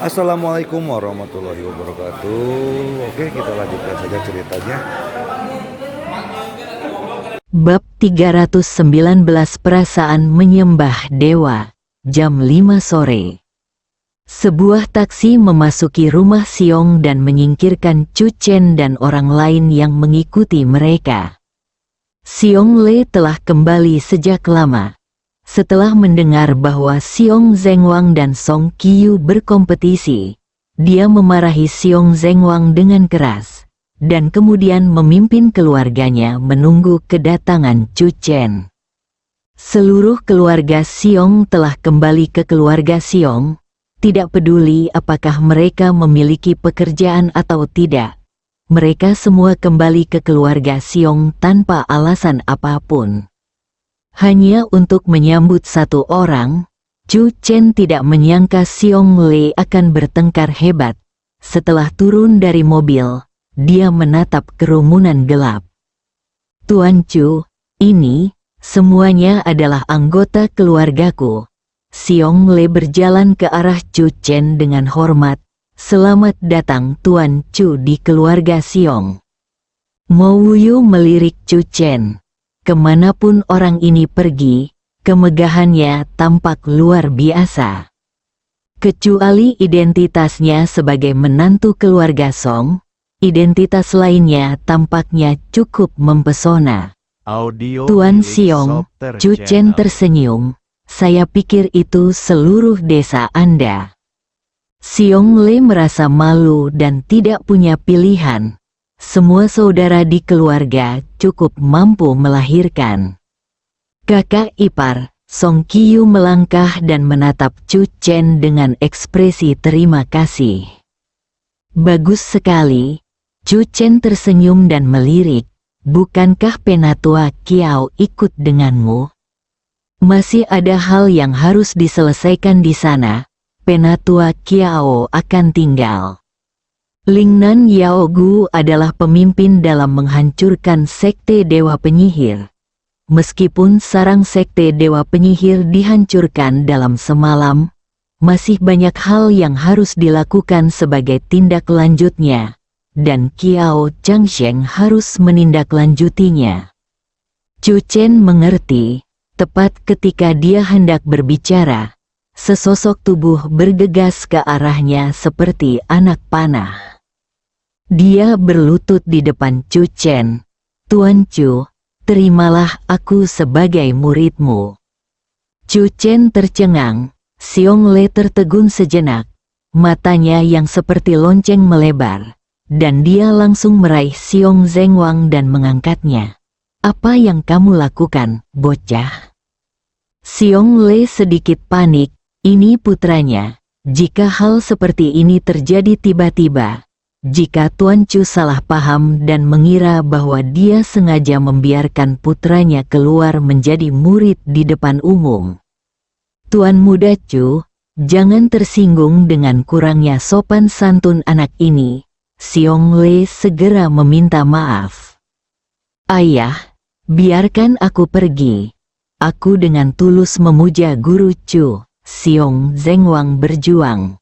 Assalamualaikum warahmatullahi wabarakatuh. Oke, kita lanjutkan saja ceritanya. Bab 319 Perasaan Menyembah Dewa. Jam 5 sore. Sebuah taksi memasuki rumah Xiong dan menyingkirkan Chu Chen dan orang lain yang mengikuti mereka. Xiong Le telah kembali sejak lama. Setelah mendengar bahwa Xiong Zhenguang dan Song Qiyu berkompetisi, dia memarahi Xiong Zhenguang dengan keras, dan kemudian memimpin keluarganya menunggu kedatangan Chu Chen. Seluruh keluarga Xiong telah kembali ke keluarga Xiong, tidak peduli apakah mereka memiliki pekerjaan atau tidak. Mereka semua kembali ke keluarga Xiong tanpa alasan apapun. Hanya untuk menyambut satu orang, Chu Chen tidak menyangka Xiong Le akan bertengkar hebat. Setelah turun dari mobil, dia menatap kerumunan gelap. "Tuan Chu, ini semuanya adalah anggota keluargaku." Xiong Le berjalan ke arah Chu Chen dengan hormat. "Selamat datang Tuan Chu di keluarga Xiong." Mo Wuyu melirik Chu Chen. Kemanapun orang ini pergi, kemegahannya tampak luar biasa. Kecuali identitasnya sebagai menantu keluarga Song, identitas lainnya tampaknya cukup mempesona. "Tuan Xiong," Chu Chen tersenyum, "saya pikir itu seluruh desa Anda." Xiong Le merasa malu dan tidak punya pilihan. Semua saudara di keluarga cukup mampu melahirkan. Kakak ipar, Song Qiyu melangkah dan menatap Chu Chen dengan ekspresi terima kasih. "Bagus sekali." Chu Chen tersenyum dan melirik. "Bukankah Penatua Kiao ikut denganmu? Masih ada hal yang harus diselesaikan di sana. Penatua Kiao akan tinggal." Lingnan Yaogu adalah pemimpin dalam menghancurkan sekte Dewa Penyihir. Meskipun sarang sekte Dewa Penyihir dihancurkan dalam semalam, masih banyak hal yang harus dilakukan sebagai tindak lanjutnya, dan Kiao Changsheng harus menindaklanjutinya. Chu Chen mengerti, tepat ketika dia hendak berbicara, sesosok tubuh bergegas ke arahnya seperti anak panah. Dia berlutut di depan Chu Chen. "Tuan Chu, terimalah aku sebagai muridmu." Chu Chen tercengang. Xiong Le tertegun sejenak. Matanya yang seperti lonceng melebar, dan dia langsung meraih Xiong Zhenguang dan mengangkatnya. "Apa yang kamu lakukan, bocah?" Xiong Le sedikit panik. Ini putranya. Jika hal seperti ini terjadi tiba-tiba, jika Tuan Chu salah paham dan mengira bahwa dia sengaja membiarkan putranya keluar menjadi murid di depan umum. "Tuan muda Chu, jangan tersinggung dengan kurangnya sopan santun anak ini." Xiong Le segera meminta maaf. "Ayah, biarkan aku pergi. Aku dengan tulus memuja Guru Chu." Xiong Zhenguang berjuang.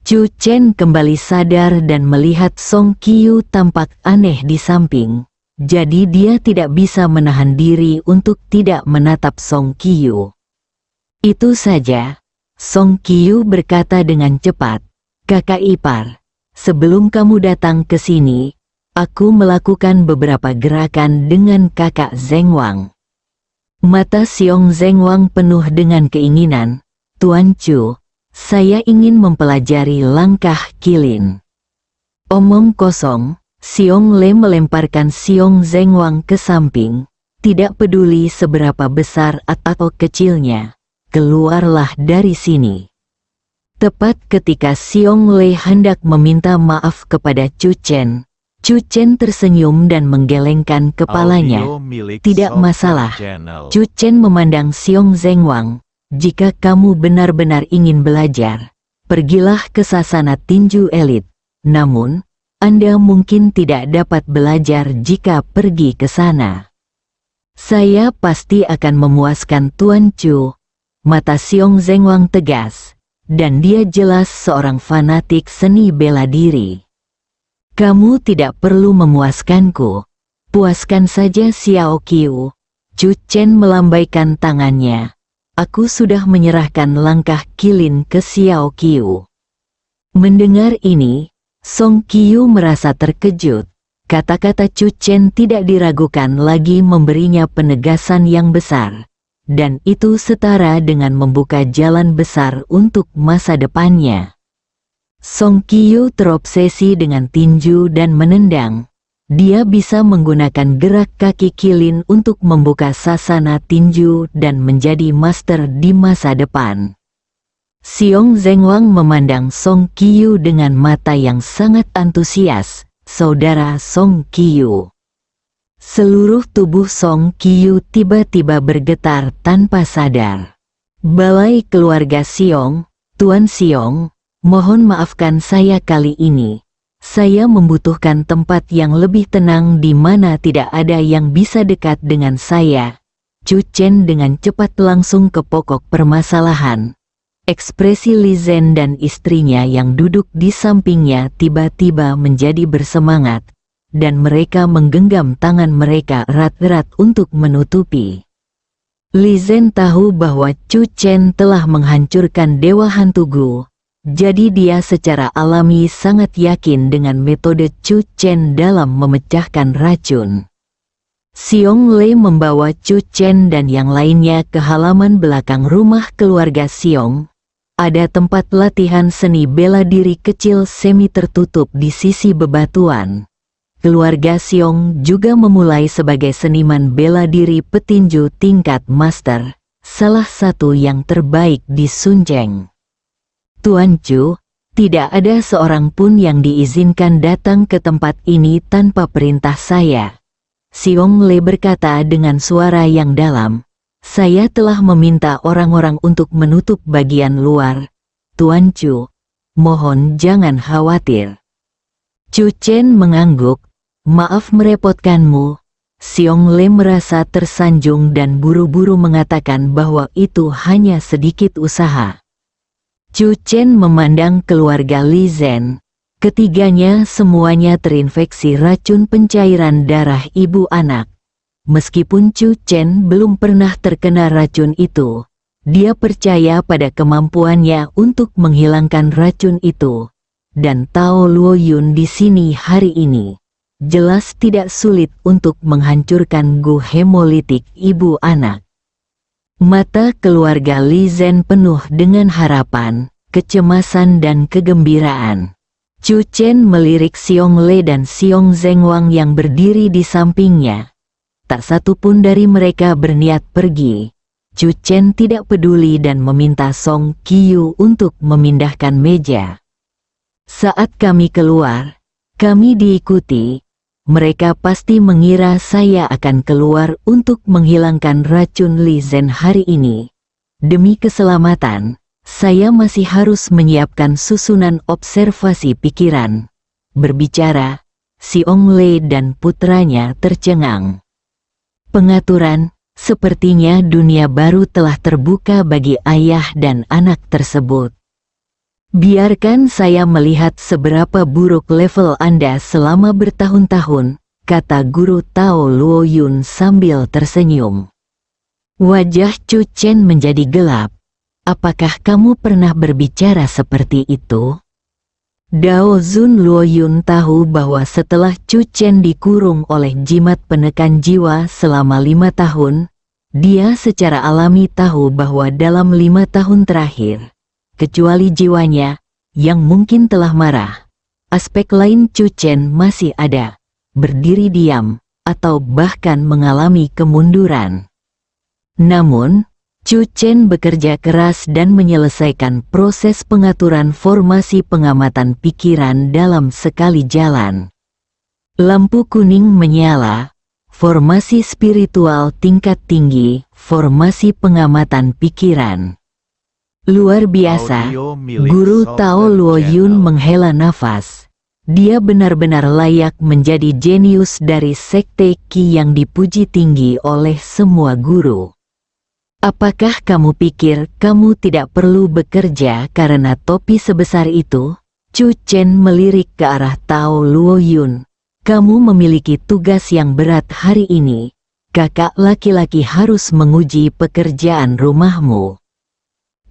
Chu Chen kembali sadar dan melihat Song Qiyu tampak aneh di samping, jadi dia tidak bisa menahan diri untuk tidak menatap Song Qiyu. "Itu saja." Song Qiyu berkata dengan cepat, "Kakak ipar, sebelum kamu datang ke sini, aku melakukan beberapa gerakan dengan kakak Zhenguang." Mata Xiong Zhenguang penuh dengan keinginan. "Tuan Chu, saya ingin mempelajari langkah kilin." Omong kosong. Xiong Le melemparkan Xiong Zhenguang ke samping. Tidak peduli seberapa besar atau kecilnya, "Keluarlah dari sini." Tepat ketika Xiong Le hendak meminta maaf kepada Chu Chen tersenyum dan menggelengkan kepalanya. "Tidak masalah." Chu Chen memandang Xiong Zhenguang. "Jika kamu benar-benar ingin belajar, pergilah ke sasana tinju elit. Namun, Anda mungkin tidak dapat belajar jika pergi ke sana." "Saya pasti akan memuaskan Tuan Chu." Mata Xiong Zhenguang tegas. dan dia jelas seorang fanatik seni bela diri. Kamu tidak perlu memuaskanku. Puaskan saja Xiao Qiu. Chu Chen melambaikan tangannya. Aku sudah menyerahkan langkah kilin ke Xiao Qiu. Mendengar ini, Song Qiu merasa terkejut. Kata-kata Chu Chen tidak diragukan lagi memberinya penegasan yang besar. Dan itu setara dengan membuka jalan besar untuk masa depannya. Song Qiu terobsesi dengan tinju dan menendang. Dia bisa menggunakan gerak kaki kilin untuk membuka sasana tinju dan menjadi master di masa depan. Xiong Zhenguang memandang Song Qiu dengan mata yang sangat antusias. Saudara Song Qiu. Seluruh tubuh Song Qiu tiba-tiba bergetar tanpa sadar. Balai keluarga Xiong, Tuan Xiong, mohon maafkan saya kali ini. Saya membutuhkan tempat yang lebih tenang di mana tidak ada yang bisa dekat dengan saya. Chu Chen dengan cepat langsung ke pokok permasalahan. Ekspresi Li Zhen dan istrinya yang duduk di sampingnya tiba-tiba menjadi bersemangat, dan mereka menggenggam tangan mereka erat-erat untuk menutupi. Li Zhen tahu bahwa Chu Chen telah menghancurkan Dewa Hantu Gu. Jadi dia secara alami sangat yakin dengan metode Chu Chen dalam memecahkan racun. Xiong Lei membawa Chu Chen dan yang lainnya ke halaman belakang rumah keluarga Xiong. Ada tempat latihan seni bela diri kecil semi tertutup di sisi bebatuan. Keluarga Xiong juga memulai sebagai seniman bela diri petinju tingkat master, salah satu yang terbaik di Sunjeng. Tuan Chu, tidak ada seorang pun yang diizinkan datang ke tempat ini tanpa perintah saya. Xiong Lei berkata dengan suara yang dalam. Saya telah meminta orang-orang untuk menutup bagian luar. Tuan Chu, mohon jangan khawatir. Chu Chen mengangguk. Maaf merepotkanmu. Xiong Lei merasa tersanjung dan buru-buru mengatakan bahwa itu hanya sedikit usaha. Chu Chen memandang keluarga Li Zhen. Ketiganya semuanya terinfeksi racun pencairan darah ibu anak. Meskipun Chu Chen belum pernah terkena racun itu, dia percaya pada kemampuannya untuk menghilangkan racun itu. Dan Tao Luo Yun di sini hari ini jelas tidak sulit untuk menghancurkan gu hemolitik ibu anak. Mata keluarga Li Zhen penuh dengan harapan, kecemasan dan kegembiraan. Chu Chen melirik Xiong Lei dan Xiong Zhenguang yang berdiri di sampingnya. Tak satu pun dari mereka berniat pergi. Chu Chen tidak peduli dan meminta Song Qiu untuk memindahkan meja. Saat kami keluar, kami diikuti. Mereka pasti mengira saya akan keluar untuk menghilangkan racun Li Zhen hari ini. Demi keselamatan, saya masih harus menyiapkan susunan observasi pikiran. Berbicara, Xiong Lei dan putranya tercengang. Pengaturan, sepertinya dunia baru telah terbuka bagi ayah dan anak tersebut. Biarkan saya melihat seberapa buruk level Anda selama bertahun-tahun, kata guru Tao Luo Yun sambil tersenyum. Wajah Chu Chen menjadi gelap. Apakah kamu pernah berbicara seperti itu? Dao Zun Luo Yun tahu bahwa setelah Chu Chen dikurung oleh jimat penekan jiwa selama 5 tahun, dia secara alami tahu bahwa dalam 5 tahun terakhir, kecuali jiwanya, yang mungkin telah marah, aspek lain Chu Chen masih ada, berdiri diam, atau bahkan mengalami kemunduran. Namun, Chu Chen bekerja keras dan menyelesaikan proses pengaturan formasi pengamatan pikiran dalam sekali jalan. Lampu kuning menyala, formasi spiritual tingkat tinggi, formasi pengamatan pikiran. Luar biasa, Guru Tao Luo Yun menghela nafas. Dia benar-benar layak menjadi jenius dari sekte Qi yang dipuji tinggi oleh semua guru. Apakah kamu pikir kamu tidak perlu bekerja karena topi sebesar itu? Chu Chen melirik ke arah Tao Luo Yun. Kamu memiliki tugas yang berat hari ini. Kakak laki-laki harus menguji pekerjaan rumahmu.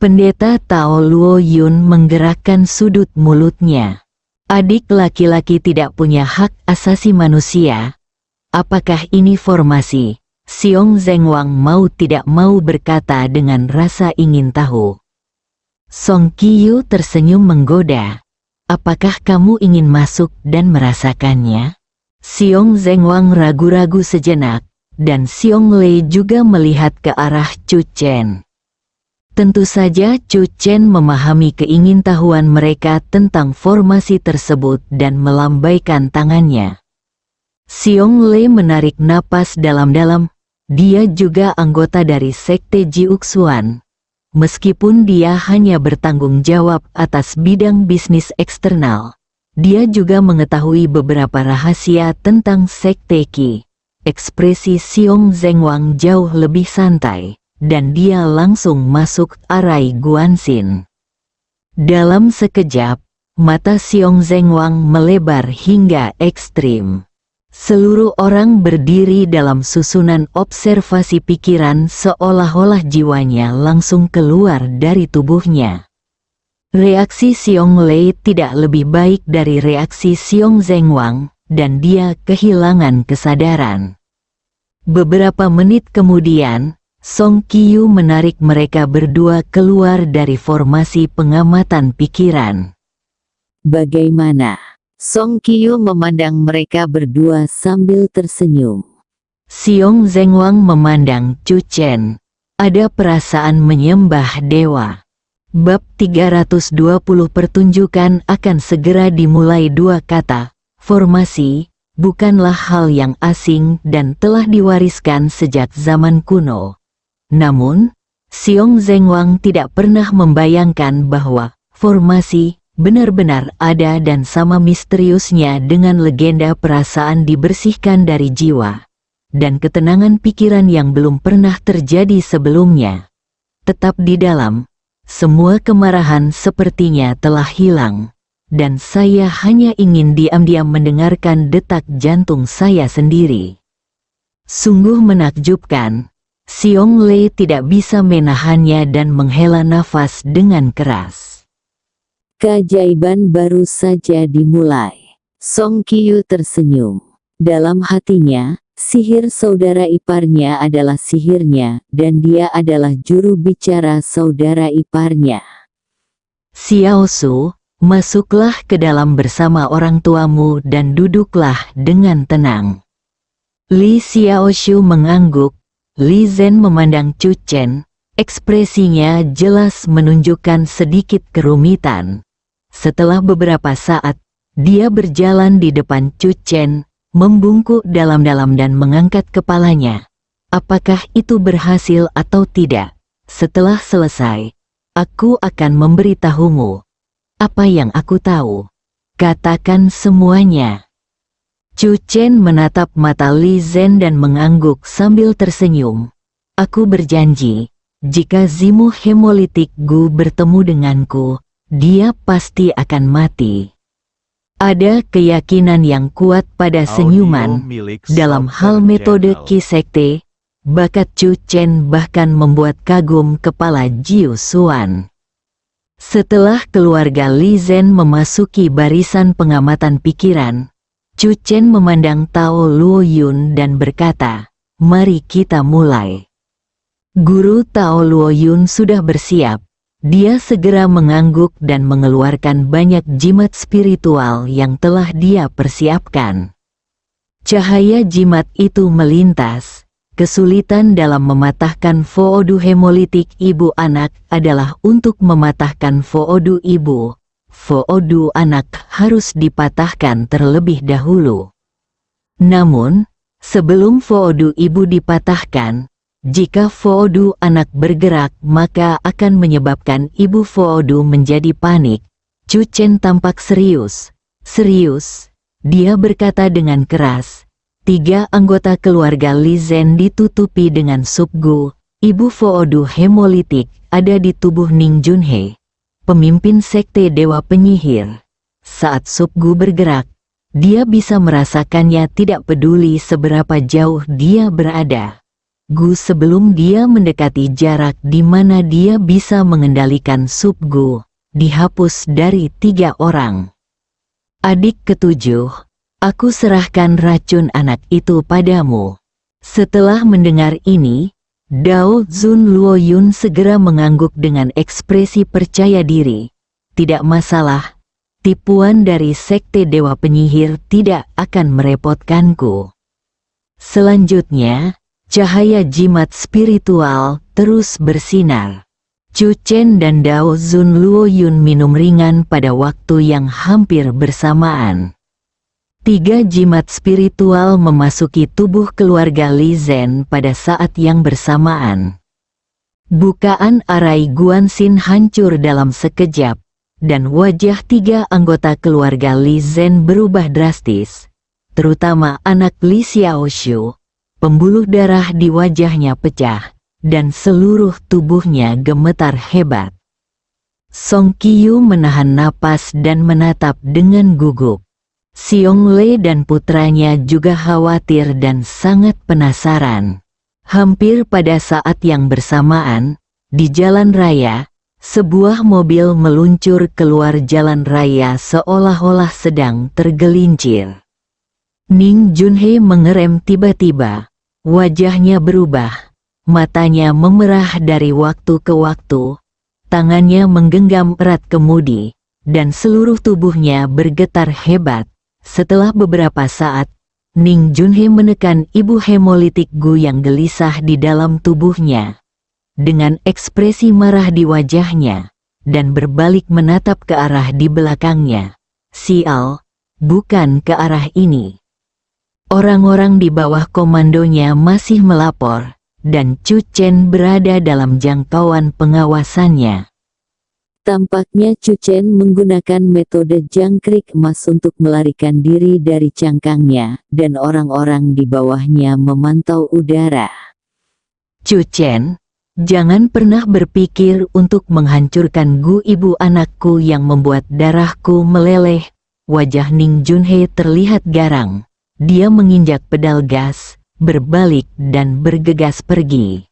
Pendeta Tao Luo Yun menggerakkan sudut mulutnya. Adik laki-laki tidak punya hak asasi manusia. Apakah ini formasi? Xiong Zhenguang mau tidak mau berkata dengan rasa ingin tahu. Song Qiyu tersenyum menggoda. Apakah kamu ingin masuk dan merasakannya? Xiong Zhenguang ragu-ragu sejenak, dan Xiong Lei juga melihat ke arah Chu Chen. Tentu saja Chu Chen memahami keingintahuan mereka tentang formasi tersebut dan melambaikan tangannya. Xiong Lei menarik napas dalam-dalam. Dia juga anggota dari Sekte Jiuxuan. Meskipun dia hanya bertanggung jawab atas bidang bisnis eksternal, dia juga mengetahui beberapa rahasia tentang Sekte Qi. Ekspresi Xiong Zhenguang jauh lebih santai, dan dia langsung masuk arai Guanxin. Dalam sekejap, mata Xiong Zhenguang melebar hingga ekstrim. Seluruh orang berdiri dalam susunan observasi pikiran seolah-olah jiwanya langsung keluar dari tubuhnya. Reaksi Xiong Lei tidak lebih baik dari reaksi Xiong Zhenguang, dan dia kehilangan kesadaran. Beberapa menit kemudian, Song Qiyu menarik mereka berdua keluar dari formasi pengamatan pikiran. Bagaimana? Song Qiyu memandang mereka berdua sambil tersenyum. Xiong Zhenguang memandang Chu Chen. Ada perasaan menyembah dewa. Bab 320 pertunjukan akan segera dimulai. Dua kata, formasi, bukanlah hal yang asing dan telah diwariskan sejak zaman kuno. Namun, Xiong Zhenguang tidak pernah membayangkan bahwa formasi benar-benar ada dan sama misteriusnya dengan legenda perasaan dibersihkan dari jiwa, dan ketenangan pikiran yang belum pernah terjadi sebelumnya. Tetap di dalam, semua kemarahan sepertinya telah hilang, dan saya hanya ingin diam-diam mendengarkan detak jantung saya sendiri. Sungguh menakjubkan, Xiong Lei tidak bisa menahannya dan menghela nafas dengan keras. Keajaiban baru saja dimulai. Song Qiyu tersenyum. Dalam hatinya, sihir saudara iparnya adalah sihirnya, dan dia adalah juru bicara saudara iparnya. Xiao Su, masuklah ke dalam bersama orang tuamu dan duduklah dengan tenang. Li Xiaoshu mengangguk. Li Zhen memandang Chu Chen. Ekspresinya jelas menunjukkan sedikit kerumitan. Setelah beberapa saat, dia berjalan di depan Chu Chen, membungkuk dalam-dalam dan mengangkat kepalanya. Apakah itu berhasil atau tidak? Setelah selesai, aku akan memberitahumu. Apa yang aku tahu? Katakan semuanya. Chu Chen menatap mata Li Zhen dan mengangguk sambil tersenyum. Aku berjanji, jika Zimu Hemolitik Gu bertemu denganku, dia pasti akan mati. Ada keyakinan yang kuat pada senyuman. Dalam hal metode Qi Sekte, bakat Chu Chen bahkan membuat kagum kepala Jiu Xuan. Setelah keluarga Li Zhen memasuki barisan pengamatan pikiran, Chu Chen memandang Tao Luo Yun dan berkata, "Mari kita mulai." Guru Tao Luo Yun sudah bersiap. Dia segera mengangguk dan mengeluarkan banyak jimat spiritual yang telah dia persiapkan. Cahaya jimat itu melintas. Kesulitan dalam mematahkan Foodu hemolitik ibu anak adalah untuk mematahkan Foodu ibu. Foodu anak harus dipatahkan terlebih dahulu. Namun, sebelum Foodu ibu dipatahkan, jika Foodu anak bergerak maka akan menyebabkan ibu Foodu menjadi panik. Chu Chen tampak serius. Serius, dia berkata dengan keras. 3 anggota keluarga Li Zhen ditutupi dengan subgu, Ibu Foodu hemolitik ada di tubuh Ning Junhei, pemimpin sekte Dewa Penyihir. Saat Sub Gu bergerak, dia bisa merasakannya tidak peduli seberapa jauh dia berada. Gu sebelum dia mendekati jarak di mana dia bisa mengendalikan Sub Gu, dihapus dari 3 orang. Adik ketujuh, aku serahkan racun anak itu padamu. Setelah mendengar ini, Dao Zun Luoyun segera mengangguk dengan ekspresi percaya diri. Tidak masalah, tipuan dari sekte Dewa Penyihir tidak akan merepotkanku. Selanjutnya, cahaya jimat spiritual terus bersinar. Chu Chen dan Dao Zun Luoyun minum ringan pada waktu yang hampir bersamaan. 3 jimat spiritual memasuki tubuh keluarga Li Zhen pada saat yang bersamaan. Bukaan arai Guanxin hancur dalam sekejap, dan wajah 3 anggota keluarga Li Zhen berubah drastis, terutama anak Li Xiaoshu. Pembuluh darah di wajahnya pecah, dan seluruh tubuhnya gemetar hebat. Song Qiyu menahan napas dan menatap dengan gugup. Xiong Lei dan putranya juga khawatir dan sangat penasaran. Hampir pada saat yang bersamaan, di jalan raya, sebuah mobil meluncur keluar jalan raya seolah-olah sedang tergelincir. Ning Junhei mengerem tiba-tiba, wajahnya berubah, matanya memerah dari waktu ke waktu, tangannya menggenggam erat kemudi, dan seluruh tubuhnya bergetar hebat. Setelah beberapa saat, Ning Junhei menekan ibu hemolitik Gu yang gelisah di dalam tubuhnya. Dengan ekspresi marah di wajahnya, dan berbalik menatap ke arah di belakangnya. Sial, bukan ke arah ini. Orang-orang di bawah komandonya masih melapor, dan Chu Chen berada dalam jangkauan pengawasannya. Tampaknya Chu Chen menggunakan metode jangkrik emas untuk melarikan diri dari cangkangnya, dan orang-orang di bawahnya memantau udara. Chu Chen, jangan pernah berpikir untuk menghancurkan Gu ibu anakku yang membuat darahku meleleh. Wajah Ning Junhei terlihat garang. Dia menginjak pedal gas, berbalik dan bergegas pergi.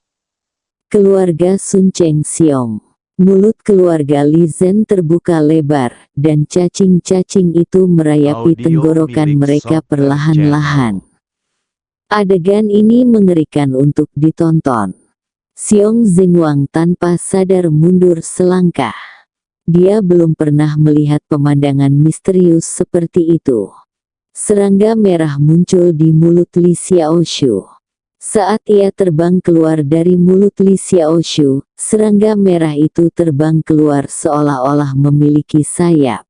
Keluarga Sun Cheng Xiong. Mulut keluarga Li Zhen terbuka lebar, dan cacing-cacing itu merayapi tenggorokan mereka perlahan-lahan. Adegan ini mengerikan untuk ditonton. Xiong Zingwang tanpa sadar mundur selangkah. Dia belum pernah melihat pemandangan misterius seperti itu. Serangga merah muncul di mulut Li Xiaoshu. Saat ia terbang keluar dari mulut Li Xiaoshu, serangga merah itu terbang keluar seolah-olah memiliki sayap.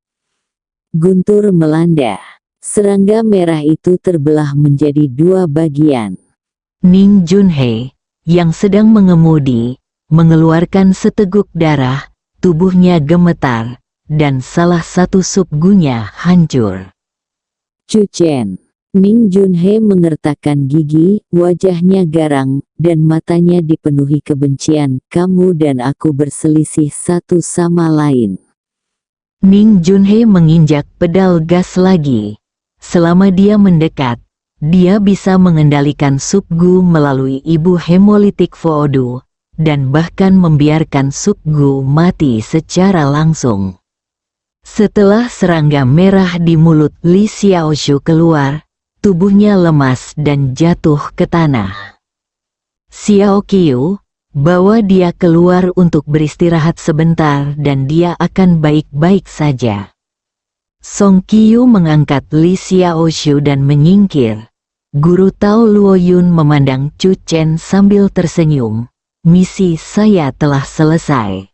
Guntur melanda. Serangga merah itu terbelah menjadi 2 bagian. Ning Junhei, yang sedang mengemudi, mengeluarkan seteguk darah, tubuhnya gemetar, dan salah satu subgunya hancur. Chu Chen. Ning Junhei mengertakkan gigi, wajahnya garang, dan matanya dipenuhi kebencian. Kamu dan aku berselisih satu sama lain. Ning Junhei menginjak pedal gas lagi. Selama dia mendekat, dia bisa mengendalikan Sub Gu melalui ibu hemolitik Foodu, dan bahkan membiarkan Sub Gu mati secara langsung. Setelah serangga merah di mulut Li Xiaoshu keluar, tubuhnya lemas dan jatuh ke tanah. Xiao Qiu, bawa dia keluar untuk beristirahat sebentar dan dia akan baik-baik saja. Song Qiu mengangkat Li Xiaoshu dan menyingkir. Guru Tao Luoyun memandang Chu Chen sambil tersenyum. Misi saya telah selesai.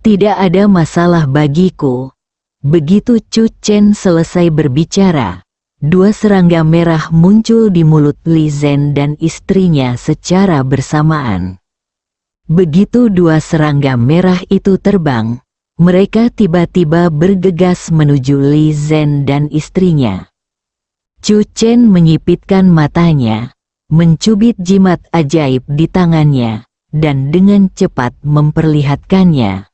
Tidak ada masalah bagiku. Begitu Chu Chen selesai berbicara, 2 serangga merah muncul di mulut Li Zhen dan istrinya secara bersamaan. Begitu 2 serangga merah itu terbang, mereka tiba-tiba bergegas menuju Li Zhen dan istrinya. Chu Chen menyipitkan matanya, mencubit jimat ajaib di tangannya, dan dengan cepat memperlihatkannya.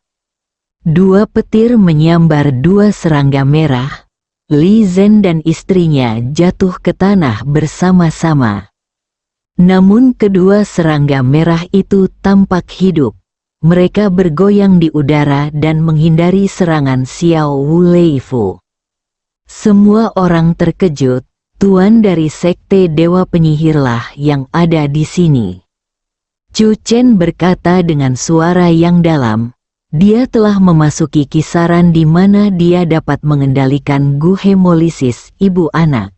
Dua petir menyambar dua serangga merah. Li Zhen dan istrinya jatuh ke tanah bersama-sama. Namun kedua serangga merah itu tampak hidup. Mereka bergoyang di udara dan menghindari serangan Xiao Wu Leifu. Semua orang terkejut, tuan dari sekte Dewa Penyihirlah yang ada di sini. Chu Chen berkata dengan suara yang dalam. Dia telah memasuki kisaran di mana dia dapat mengendalikan gu hemolisis ibu anak.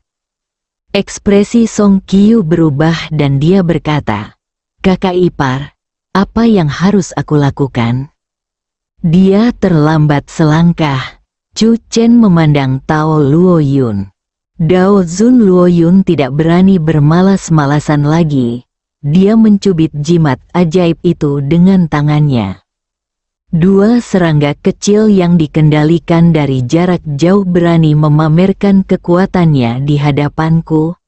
Ekspresi Song Qiu berubah dan dia berkata, "Kakak ipar, apa yang harus aku lakukan?" Dia terlambat selangkah. Chu Chen memandang Tao Luo Yun. Dao Zun Luo Yun tidak berani bermalas-malasan lagi. Dia mencubit jimat ajaib itu dengan tangannya. Dua serangga kecil yang dikendalikan dari jarak jauh berani memamerkan kekuatannya di hadapanku.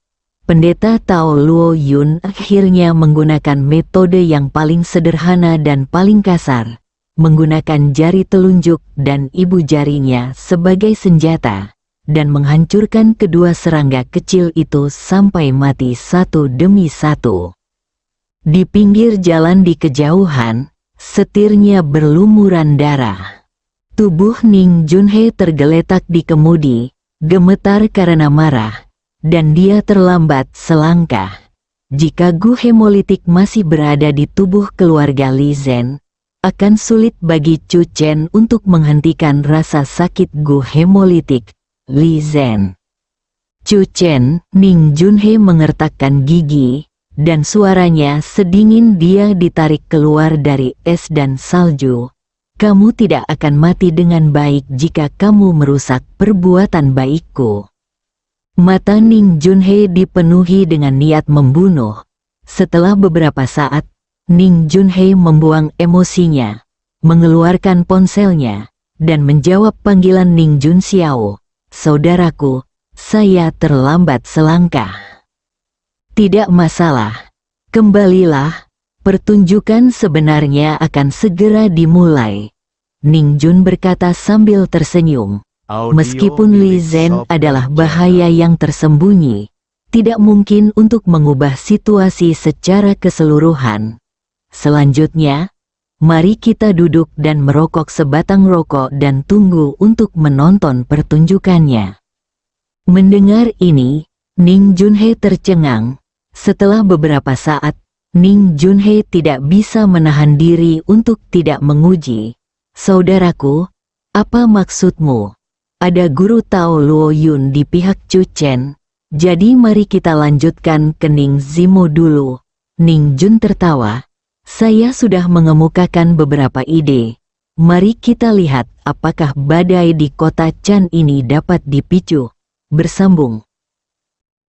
Pendeta Tao Luo Yun akhirnya menggunakan metode yang paling sederhana dan paling kasar, menggunakan jari telunjuk dan ibu jarinya sebagai senjata, dan menghancurkan kedua serangga kecil itu sampai mati satu demi satu. Di pinggir jalan di kejauhan, setirnya berlumuran darah. Tubuh Ning Junhe tergeletak di kemudi, gemetar karena marah, dan dia terlambat selangkah. Jika gu hemolitik masih berada di tubuh keluarga Li Zhen, akan sulit bagi Chu Chen untuk menghentikan rasa sakit gu hemolitik Li Zhen. Chu Chen, Ning Junhe mengertakkan gigi, dan suaranya sedingin dia ditarik keluar dari es dan salju. "Kamu tidak akan mati dengan baik jika kamu merusak perbuatan baikku." Mata Ning Junhe dipenuhi dengan niat membunuh. Setelah beberapa saat, Ning Junhe membuang emosinya, mengeluarkan ponselnya, dan menjawab panggilan Ning Jun Xiao. "Saudaraku, saya terlambat selangkah." "Tidak masalah. Kembalilah. Pertunjukan sebenarnya akan segera dimulai." Ning Jun berkata sambil tersenyum. Meskipun Li Zhen adalah bahaya yang tersembunyi, tidak mungkin untuk mengubah situasi secara keseluruhan. Selanjutnya, mari kita duduk dan merokok sebatang rokok dan tunggu untuk menonton pertunjukannya. Mendengar ini, Ning Junhe tercengang. Setelah beberapa saat, Ning Junhe tidak bisa menahan diri untuk tidak menguji. "Saudaraku, apa maksudmu? Ada guru Tao Luo Yun di pihak Chu Chen. Jadi mari kita lanjutkan ke Ning Zimo dulu." Ning Jun tertawa. "Saya sudah mengemukakan beberapa ide. Mari kita lihat apakah badai di kota Chan ini dapat dipicu." Bersambung.